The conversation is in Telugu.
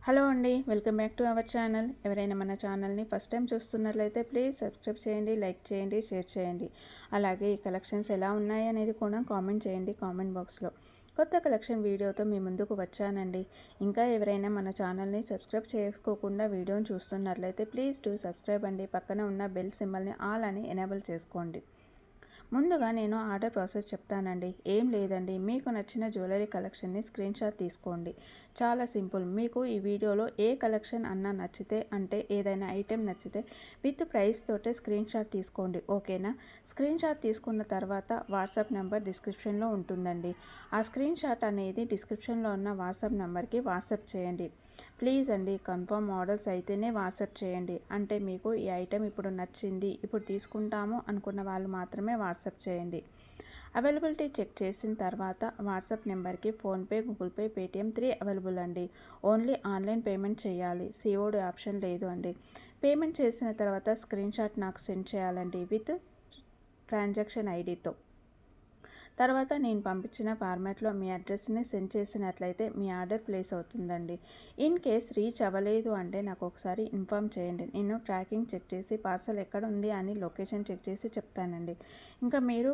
హలో అండి, welcome back to our channel. ఎవరైనా మన ఛానల్ని ఫస్ట్ టైం చూస్తున్నట్లయితే ప్లీజ్ సబ్స్క్రైబ్ చేయండి, లైక్ చేయండి, షేర్ చేయండి. అలాగే ఈ కలెక్షన్స్ ఎలా ఉన్నాయి అనేది కూడా కామెంట్ చేయండి కామెంట్ బాక్స్లో. కొత్త కలెక్షన్ వీడియోతో మీ ముందుకు వచ్చానండి. ఇంకా ఎవరైనా మన ఛానల్ని సబ్స్క్రైబ్ చేసుకోకుండా వీడియోని చూస్తున్నట్లయితే ప్లీజ్ డూ సబ్స్క్రైబ్ అండి. పక్కన ఉన్న బెల్ సింబల్ని ఆల్ అని ఎనేబుల్ చేసుకోండి. ముందుగా నేను ఆర్డర్ ప్రాసెస్ చెప్తానండి. ఏం లేదండి, మీకు నచ్చిన జ్యువెలరీ కలెక్షన్ని స్క్రీన్ షాట్ తీసుకోండి. చాలా సింపుల్. మీకు ఈ వీడియోలో ఏ కలెక్షన్ అన్నా నచ్చితే, అంటే ఏదైనా ఐటెం నచ్చితే విత్ ప్రైస్ తోటే స్క్రీన్ షాట్ తీసుకోండి, ఓకేనా? స్క్రీన్ షాట్ తీసుకున్న తర్వాత వాట్సాప్ నెంబర్ డిస్క్రిప్షన్లో ఉంటుందండి. ఆ స్క్రీన్ షాట్ అనేది డిస్క్రిప్షన్లో ఉన్న వాట్సాప్ నెంబర్కి వాట్సాప్ చేయండి. ప్లీజ్ అండి, కన్ఫర్మ్ ఆర్డర్స్ అయితేనే వాట్సాప్ చేయండి. అంటే మీకు ఈ ఐటెం ఇప్పుడు నచ్చింది, ఇప్పుడు తీసుకుంటాము అనుకున్న వాళ్ళు మాత్రమే వాట్సాప్ చేయండి. అవైలబిలిటీ చెక్ చేసిన తర్వాత వాట్సాప్ నెంబర్కి PhonePe, Google pay, Paytm 3 available అండి. ఓన్లీ ఆన్లైన్ పేమెంట్ చేయాలి, సిఓడి ఆప్షన్ లేదు అండి. పేమెంట్ చేసిన తర్వాత స్క్రీన్ షాట్ నాకు సెండ్ చేయాలండి విత్ ట్రాన్సాక్షన్ ఐడితో. తర్వాత నేను పంపించిన ఫార్మాట్లో మీ అడ్రస్ని సెండ్ చేసినట్లయితే మీ ఆర్డర్ ప్లేస్ అవుతుందండి. ఇన్ కేస్ రీచ్ అవ్వలేదు అంటే నాకు ఒకసారి ఇన్ఫామ్ చేయండి. నేను ట్రాకింగ్ చెక్ చేసి పార్సల్ ఎక్కడ ఉంది అని లొకేషన్ చెక్ చేసి చెప్తానండి. ఇంకా మీరు